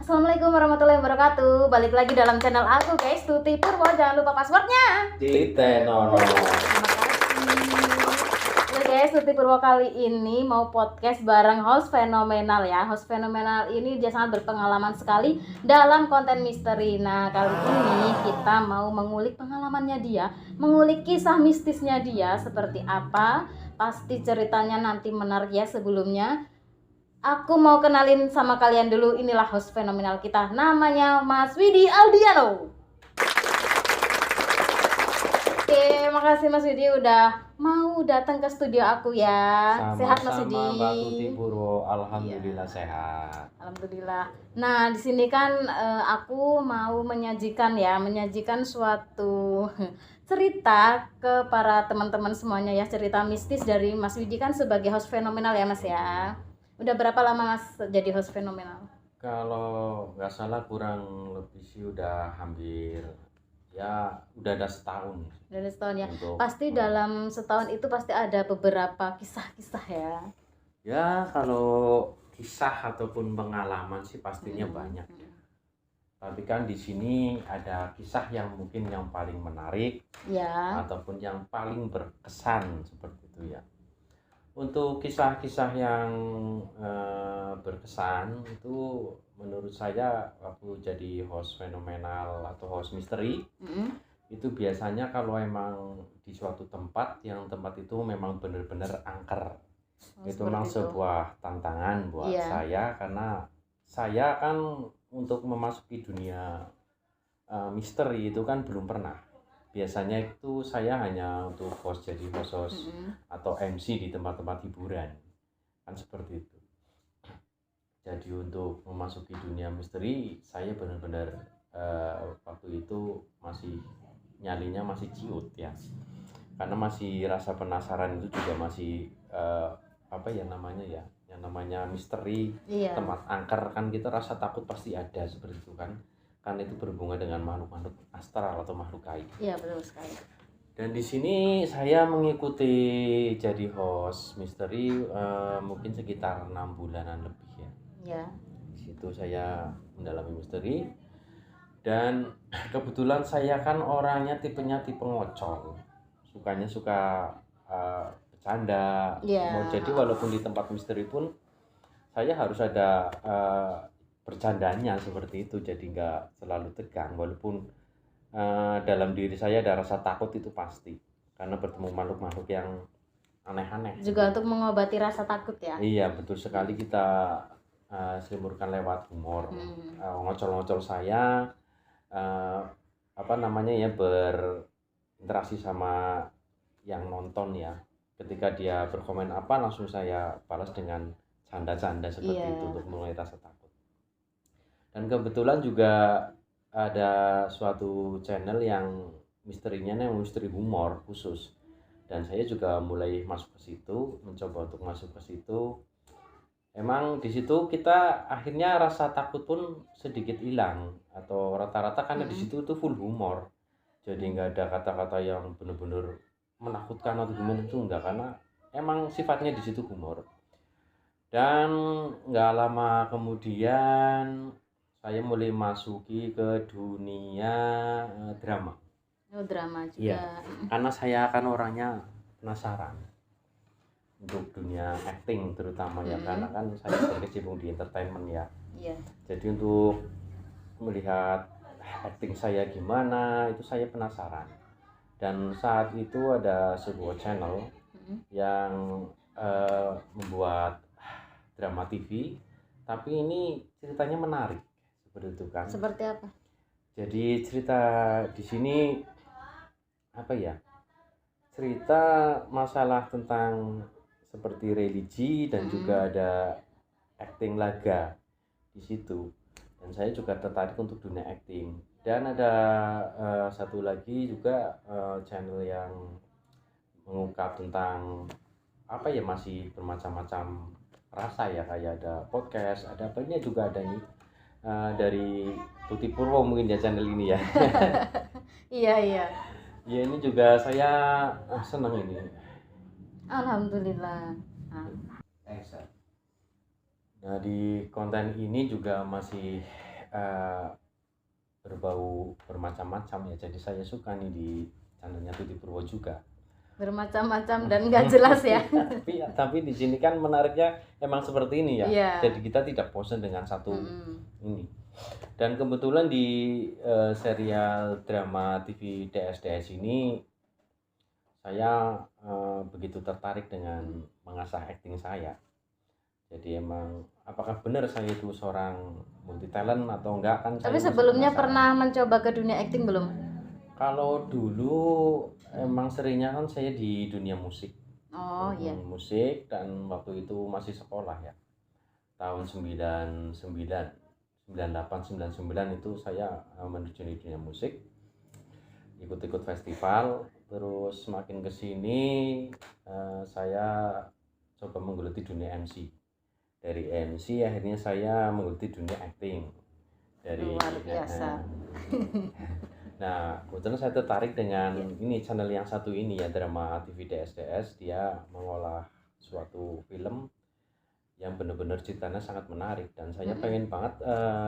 Assalamualaikum warahmatullahi wabarakatuh. Balik lagi dalam channel aku guys, Tuti Purwo. Jangan lupa passwordnya. Titenono. Terima kasih. Oke guys, Tuti Purwo kali ini mau podcast bareng host fenomenal ya. Host fenomenal ini dia sangat berpengalaman sekali dalam konten misteri. Nah kali ini kita mau mengulik pengalamannya dia, mengulik kisah mistisnya dia seperti apa. Pasti ceritanya nanti menarik ya. Sebelumnya aku mau kenalin sama kalian dulu, inilah host fenomenal kita. Namanya Mas Widi Aldiano. Oke, makasih Mas Widi udah mau datang ke studio aku ya. Sehat Mas Widi? Sama-sama Mbak Tuti Purwo, alhamdulillah sehat. Alhamdulillah. Nah, di sini kan aku mau menyajikan suatu cerita ke para teman-teman semuanya ya, cerita mistis dari Mas Widi kan sebagai host fenomenal ya Mas ya. Udah berapa lama Mas jadi host fenomenal? Kalau nggak salah kurang lebih sih udah hampir ya udah ada setahun. Udah ada setahun ya. Untuk Pasti dalam setahun itu pasti ada beberapa kisah-kisah ya. ya kalau kisah ataupun pengalaman sih pastinya banyak ya. Tapi kan di sini ada kisah yang mungkin yang paling menarik Ya. ataupun yang paling berkesan seperti itu ya. Untuk kisah-kisah yang berkesan itu menurut saya waktu jadi host fenomenal atau host misteri itu biasanya kalau emang di suatu tempat yang tempat itu memang benar-benar angker. Itu memang sebuah tantangan buat saya karena saya kan untuk memasuki dunia misteri itu kan belum pernah. Biasanya itu saya hanya untuk host atau MC di tempat-tempat hiburan kan seperti itu. Jadi untuk memasuki dunia misteri saya benar-benar waktu itu masih nyalinya masih ciut ya, karena masih rasa penasaran itu juga masih apa ya namanya ya, yang namanya misteri tempat angker kan kita rasa takut pasti ada seperti itu kan itu berhubungan dengan makhluk-makhluk astral atau makhluk gaib. Iya betul sekali. Dan di sini saya mengikuti jadi host misteri mungkin sekitar 6 bulanan lebih ya. Iya. Di situ saya mendalami misteri dan kebetulan saya kan orangnya tipe ngocol, sukanya suka bercanda. Jadi walaupun di tempat misteri pun saya harus ada bercandanya seperti itu, jadi nggak selalu tegang walaupun dalam diri saya ada rasa takut itu pasti karena bertemu makhluk-makhluk yang aneh-aneh juga untuk mengobati rasa takut ya. Iya betul sekali, kita selimurkan lewat humor. Ngocol-ngocol saya apa namanya ya, berinteraksi sama yang nonton ya, ketika dia berkomen apa langsung saya balas dengan canda-canda seperti itu untuk mulai rasa takut. Dan kebetulan juga ada suatu channel yang misterinya misteri humor khusus, dan saya juga mulai masuk ke situ, mencoba untuk masuk ke situ. Emang di situ kita akhirnya rasa takut pun sedikit hilang atau rata-rata karena di situ itu full humor, jadi nggak ada kata-kata yang benar-benar menakutkan atau gimana, itu enggak, karena emang sifatnya di situ humor. Dan nggak lama kemudian saya mulai masuki ke dunia drama. Drama juga. Iya, karena saya kan orangnya penasaran untuk dunia acting terutama ya, karena kan saya berkecimpung di entertainment ya. Iya. Jadi untuk melihat acting saya gimana itu saya penasaran. Dan saat itu ada sebuah channel yang membuat drama TV, tapi ini ceritanya menarik. Seperti itu kan. Seperti apa? Jadi cerita di sini apa ya? Cerita masalah tentang seperti religi dan juga ada acting laga di situ. Dan saya juga tertarik untuk dunia acting. Dan ada satu lagi juga channel yang mengungkap tentang apa ya, masih bermacam-macam rasa ya, kayak ada podcast, ada apa, ini juga ada ini dari Tuti Purwo mungkin ya channel ini ya. Iya. Ya ini juga saya senang ini. Alhamdulillah. Nah di konten ini juga masih eh, berbau bermacam-macam ya. Jadi saya suka nih di channelnya Tuti Purwo juga. Bermacam-macam dan nggak jelas ya. tapi di sini kan menariknya emang seperti ini ya. Iya. Jadi kita tidak bosan dengan satu ini. Dan kebetulan di serial drama TV DSDS ini saya begitu tertarik dengan mengasah akting saya. Jadi emang apakah benar saya itu seorang multi talent atau enggak kan? Tapi sebelumnya pernah mencoba ke dunia akting belum? Kalau dulu emang seringnya kan saya di dunia musik. Oh iya. Musik, dan waktu itu masih sekolah ya. Tahun 99, 98, 99 itu saya menerjuni dunia musik. Ikut-ikut festival, terus semakin kesini saya coba menggeluti dunia MC. Dari MC akhirnya saya menggeluti dunia acting. Luar biasa. Nah, kebetulan saya tertarik dengan ini channel yang satu ini ya, drama TV DSDS. Dia mengolah suatu film yang benar-benar ceritanya sangat menarik, dan saya pengen banget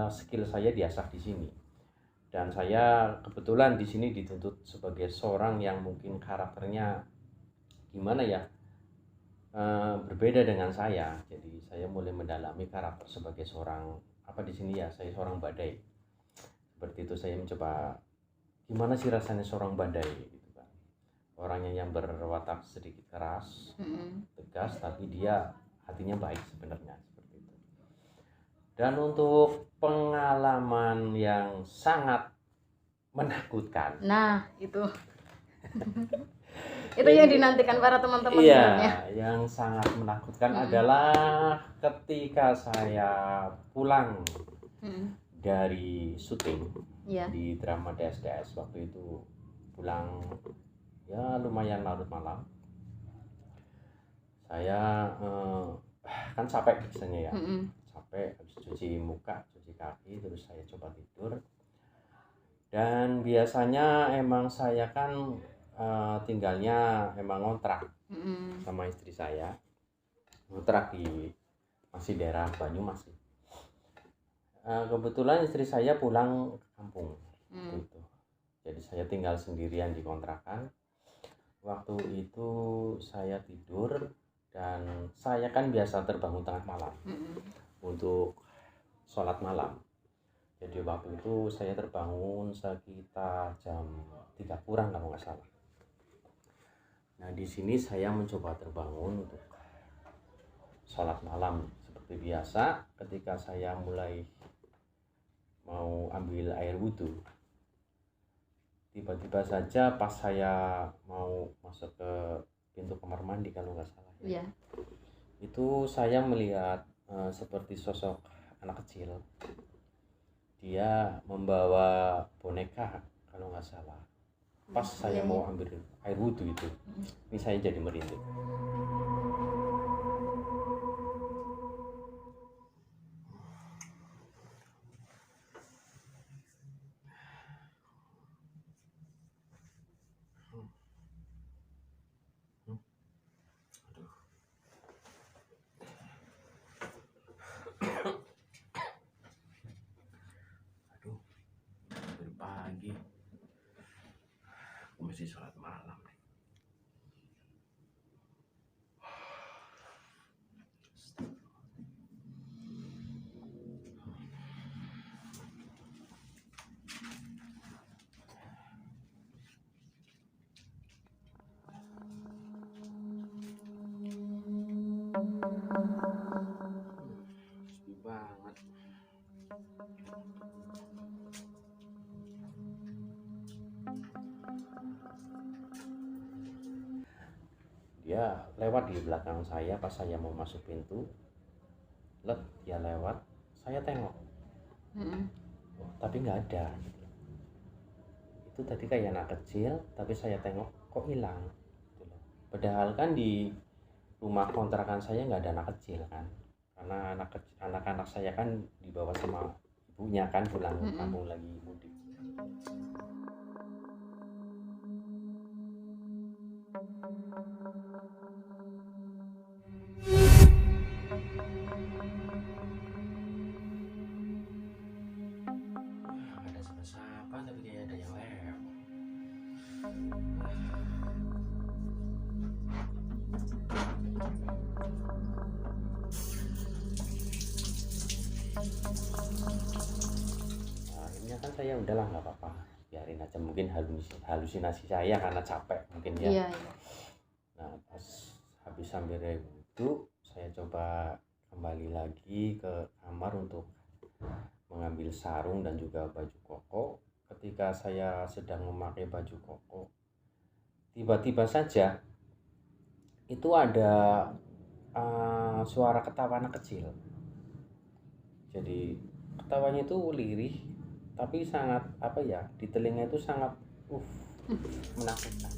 skill saya diasah di sini. Dan saya kebetulan di sini dituntut sebagai seorang yang mungkin karakternya gimana ya, berbeda dengan saya. Jadi saya mulai mendalami karakter sebagai seorang apa di sini ya, saya seorang badai. Seperti itu, saya mencoba gimana sih rasanya seorang badai gitu kan. Orangnya yang berwatak sedikit keras, tegas, tapi dia hatinya baik sebenarnya, seperti itu. Dan untuk pengalaman yang sangat menakutkan. Nah, itu. Itu yang dinantikan para teman-teman sebenarnya. Yang sangat menakutkan adalah ketika saya pulang dari syuting di drama DSDS. Waktu itu pulang ya lumayan larut malam. Saya kan capek biasanya ya, capek, habis cuci muka, cuci kaki, terus saya coba tidur. Dan biasanya emang saya kan tinggalnya emang ngontrak sama istri saya, ngontrak di masih daerah Banyumas. Kebetulan istri saya pulang ke kampung gitu. Jadi saya tinggal sendirian di kontrakan. Waktu itu saya tidur, dan saya kan biasa terbangun tengah malam untuk sholat malam. Jadi waktu itu saya terbangun sekitar jam 3 kurang kalau nggak salah. Nah, di sini saya mencoba terbangun untuk sholat malam seperti biasa. Ketika saya mulai mau ambil air wudhu, tiba-tiba saja pas saya mau masuk ke pintu kamar mandi kalau nggak salah ya, itu saya melihat seperti sosok anak kecil. Dia membawa boneka kalau nggak salah. Pas saya mau ambil air wudhu itu, ini saya jadi merinding. Pagi aku mesti sholat malam nih. Sepi banget. Dia lewat di belakang saya pas saya mau masuk pintu. Dia lewat, saya tengok. Tapi nggak ada gitu. Itu tadi kayak anak kecil, tapi saya tengok kok hilang gitu. Padahal kan di rumah kontrakan saya nggak ada anak kecil kan, karena anak-anak saya kan dibawa sama ibunya kan pulang kampung lagi mudik. Nah, akhirnya kan saya udahlah nggak apa-apa, biarin aja, mungkin halusinasi saya karena capek mungkin ya. Iya, iya. Nah, pas habis sambil wudhu, saya coba kembali lagi ke kamar untuk mengambil sarung dan juga baju koko. Ketika saya sedang memakai baju koko, tiba-tiba saja itu ada suara ketawa anak kecil. Jadi ketawanya itu lirih, tapi sangat apa ya, di telinga itu sangat menakutkan.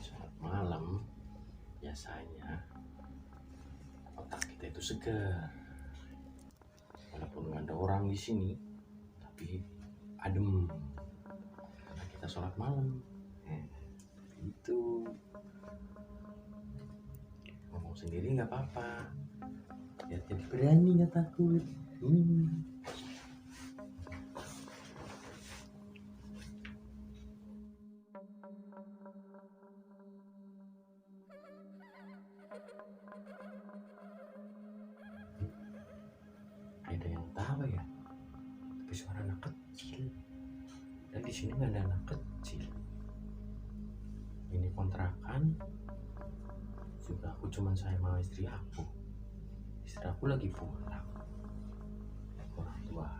Saat malam biasanya otak kita itu segar, walaupun nggak ada orang di sini, tapi adem karena kita sholat malam. Itu ngomong sendiri nggak apa-apa, biar jadi berani, nggak takut. Ada yang tahu ya, tapi suara anak kecil. Dan di sini nggak ada anak kecil. Ini kontrakan, juga aku cuman saya sama istri aku. Istri aku lagi pulang. Orang tua.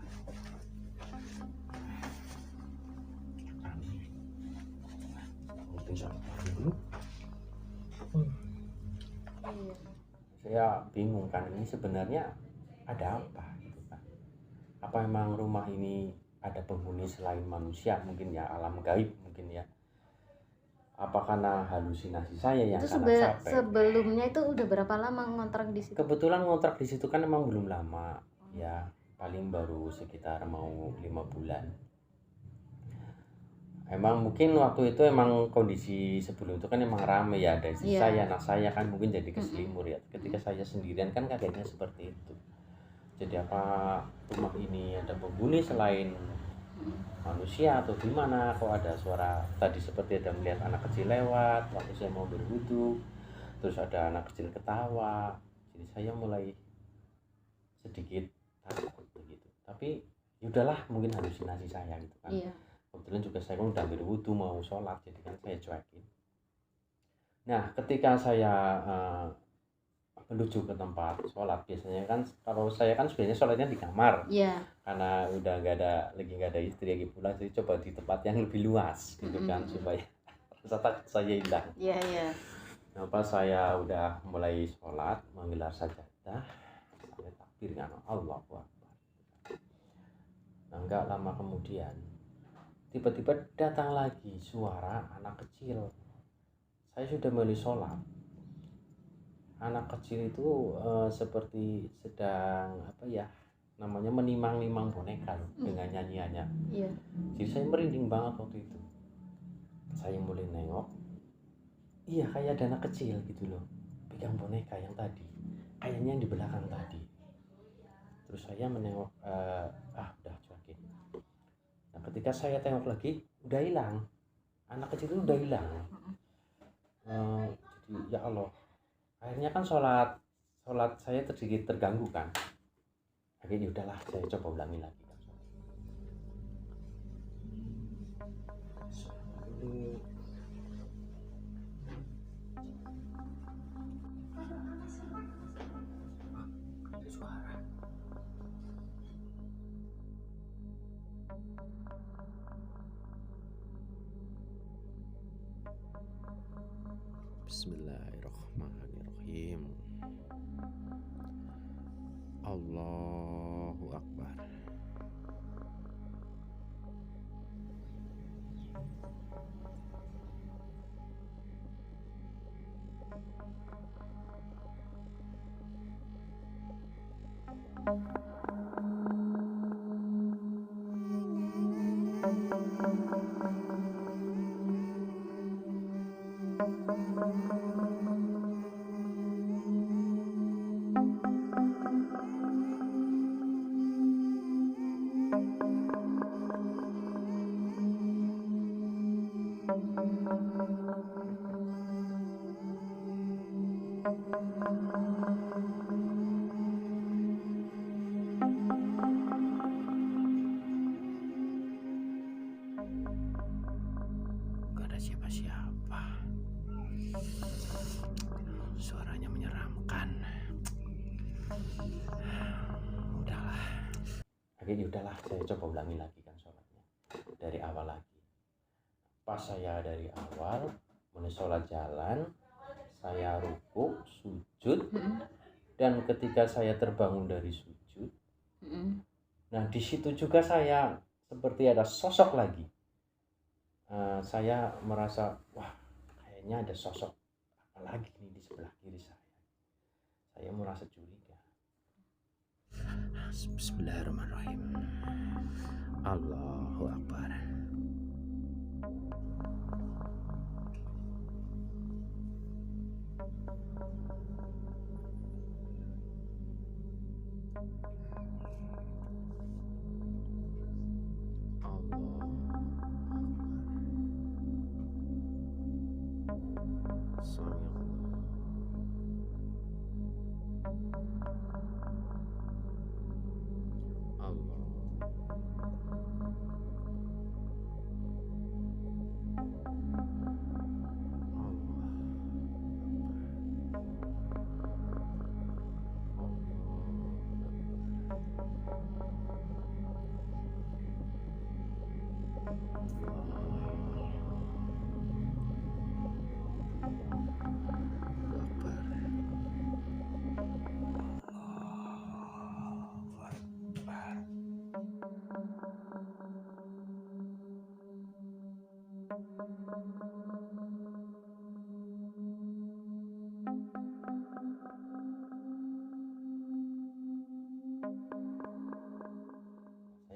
Mungkin sholat malam dulu. Saya bingung kan, ini sebenarnya ada apa gitu kan? Apa emang rumah ini ada penghuni selain manusia, mungkin ya, alam gaib mungkin ya? Apa karena halusinasi saya yang Itu karena capek? sebelumnya itu udah berapa lama ngontrak di situ? Kebetulan ngontrak di situ kan emang belum lama ya, paling baru sekitar mau 5 bulan. Emang mungkin waktu itu emang kondisi sebelum itu kan emang rame ya, ada istri saya, anak saya kan mungkin jadi keselimur ya. Ketika saya sendirian kan kagetnya seperti itu. Jadi apa rumah ini ada penghuni selain manusia atau gimana, kok ada suara tadi seperti ada melihat anak kecil lewat waktu saya mau berwudu, terus ada anak kecil ketawa. Jadi saya mulai sedikit takut begitu, tapi yaudahlah, mungkin halusinasi saya gitu kan. Kebetulan juga saya kan udah berwudu mau sholat, jadi kan saya cuekin. Nah ketika saya menuju ke tempat sholat, biasanya kan kalau saya kan sebenarnya sholatnya di kamar, karena udah nggak ada istri lagi pulang, jadi coba di tempat yang lebih luas gitu kan, supaya rasa takut saya hilang. Nah pas saya udah mulai sholat, menggelar sajadah, saya takbir dengan Allahu Akbar. Nah nggak lama kemudian tiba-tiba datang lagi suara anak kecil. Saya sudah mulai sholat, anak kecil itu seperti sedang apa ya namanya, menimang-nimang boneka loh, dengan nyanyiannya. Jadi saya merinding banget waktu itu. Saya mulai nengok, iya kayak ada anak kecil gitu loh, pegang boneka yang tadi, kayaknya yang di belakang tadi. Terus saya menengok, udah cuekin. Nah ketika saya tengok lagi, udah hilang, anak kecil itu udah hilang. Jadi ya Allah, akhirnya kan sholat saya sedikit terganggu kan. Akhirnya udahlah, saya coba ulangi lagi kan. Ada suara. Bismillahirrahmanirrahim. Allahu Akbar. Gak ada siapa-siapa. Suaranya menyeramkan. Udahlah. Akhirnya udahlah, saya coba ulangi lagi kan sholatnya. Dari awal lagi. Pas saya dari awal mulai sholat jalan, saya rukuk, sujud, dan ketika saya terbangun dari sujud, nah di situ juga saya seperti ada sosok lagi. Saya merasa, wah kayaknya ada sosok apa lagi nih di sebelah kiri saya. Saya merasa curiga. Bismillahirrahmanirrahim. Allahu Akbar.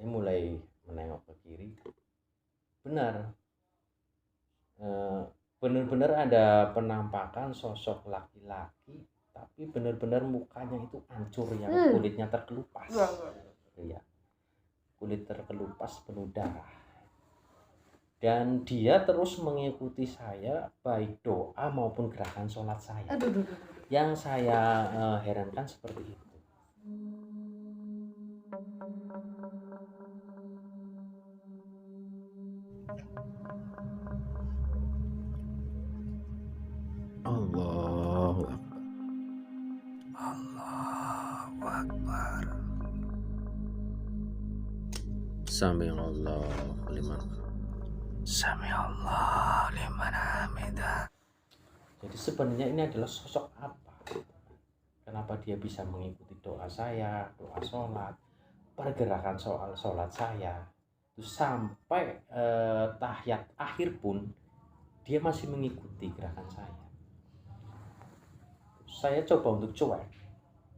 Saya mulai menengok ke kiri, benar, benar-benar ada penampakan sosok laki-laki, tapi benar-benar mukanya itu hancur, yang kulitnya terkelupas, ya, kulit terkelupas penuh darah, dan dia terus mengikuti saya baik doa maupun gerakan sholat saya. Yang saya herankan seperti itu. Allahu Akbar. Allahu Akbar. Sami'allahu liman hamidah. Jadi sebenarnya ini adalah sosok apa? Kenapa dia bisa mengikuti doa saya, doa sholat, pergerakan soal sholat saya, itu sampai tahiyat akhir pun dia masih mengikuti gerakan saya. Saya coba untuk cuek,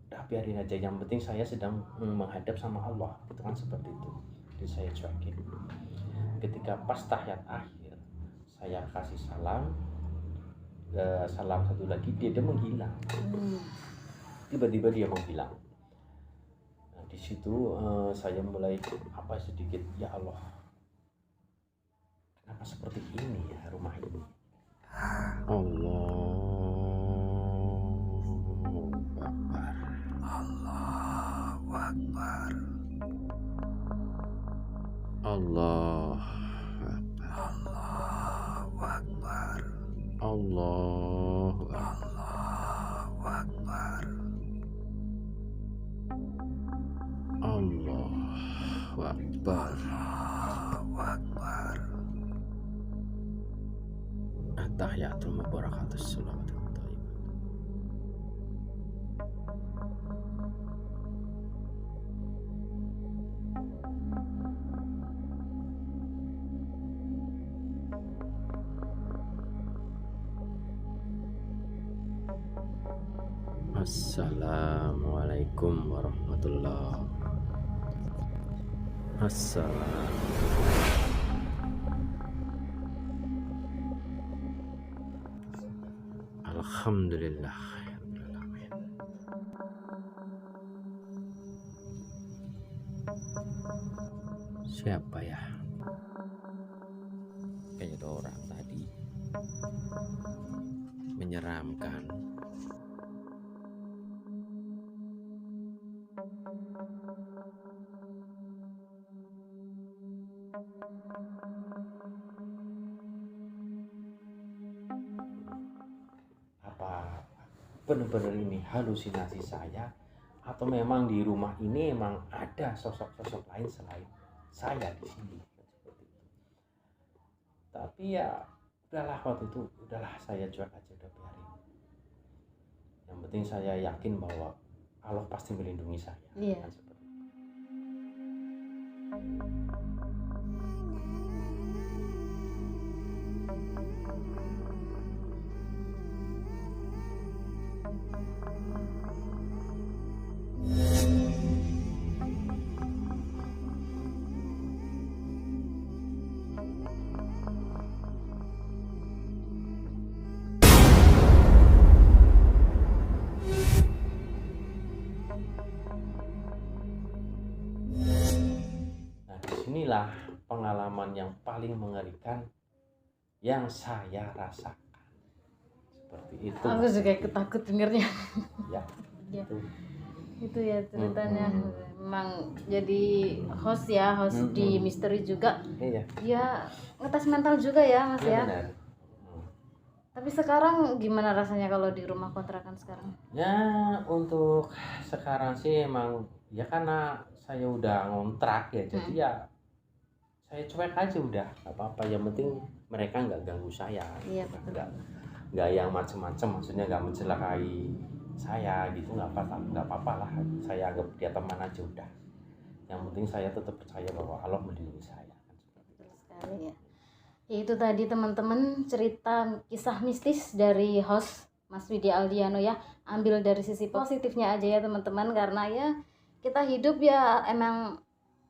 udah biarin aja, yang penting saya sedang menghadap sama Allah, itu kan seperti itu. Jadi saya cuekin. Ketika pas tahiyat akhir, saya kasih salam, salam satu lagi, dia menghilang. Tiba-tiba dia menghilang. Nah di situ saya mulai sedikit, ya Allah, kenapa seperti ini ya rumah ini? Allahu Akbar. Allahu Akbar. Allahu Akbar. Allahu Akbar. Allahu Akbar. Allahu Akbar. At-tahiyatul mubarakatus salawatut thayyibah. Assalamualaikum warahmatullahi wabarakatuh. Alhamdulillah. Siapa ya? Kayak ada orang tadi menyeramkan. Apa benar-benar ini halusinasi saya atau memang di rumah ini emang ada sosok-sosok lain selain saya di sini? Tapi ya udahlah, waktu itu udahlah, saya cuek aja, udah biarin. Yang penting saya yakin bahwa Allah pasti melindungi saya. Iya. Kan seperti itu. Nah, disinilah pengalaman yang paling mengerikan yang saya rasakan. Seperti itu. Aku juga ikut takut dengernya. Ya, Ya. itu. Itu ya ceritanya. Memang jadi host ya, host di misteri juga. Iya. Ya ngetes mental juga ya Mas Iya ya. benar. Tapi sekarang gimana rasanya kalau di rumah kontrakan sekarang? Ya, untuk sekarang sih emang ya karena saya udah ngontrak ya, jadi ya saya cuek aja udah, nggak apa-apa. Yang penting mereka nggak ganggu saya. Iya, betul. Nggak yang macem-macem, maksudnya nggak mencelakai saya gitu, nggak apa-apa lah. Saya anggap dia teman aja udah. Yang penting saya tetap percaya bahwa Allah melindungi saya. Betul sekali ya. Ya itu tadi teman-teman cerita kisah mistis dari host Mas Widi Aldiano ya. Ambil dari sisi positifnya aja ya teman-teman, karena ya kita hidup ya emang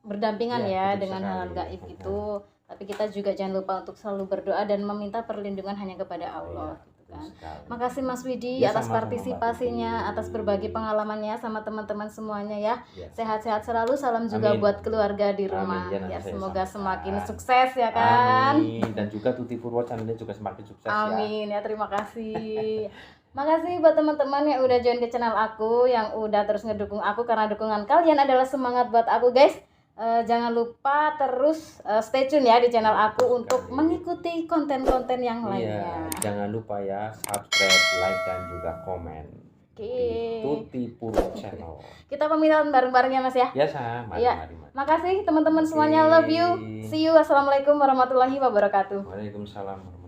berdampingan ya betul dengan sekali. hal gaib itu. Tapi kita juga jangan lupa untuk selalu berdoa dan meminta perlindungan hanya kepada Allah. Iya, Gitu kan. sekali. Makasih Mas Widi Ya, atas sama-sama, partisipasinya, Mbak Titi. atas berbagi pengalamannya sama teman-teman semuanya ya. Ya. Sehat-sehat selalu, salam juga Amin. buat keluarga di rumah. Amin, ya, Ya, nanti saya semoga sampaikan. semakin sukses ya kan. Amin. Dan juga Tuti Purwo channelnya juga semakin sukses ya. Amin ya, terima kasih. Makasih buat teman-teman yang udah join ke channel aku, yang udah terus ngedukung aku, karena dukungan kalian adalah semangat buat aku guys. Jangan lupa terus stay tune ya di channel aku untuk sekali. mengikuti konten-konten yang Iya, lainnya. jangan lupa ya subscribe, like dan juga komen Oke. di Tuti Purwo channel. Kita pamitan bareng-bareng ya Mas ya. Biasa, mari, Iya. mari, mari. Makasih teman-teman semuanya, Oke. love you. See you. Assalamualaikum warahmatullahi wabarakatuh. Waalaikumsalam.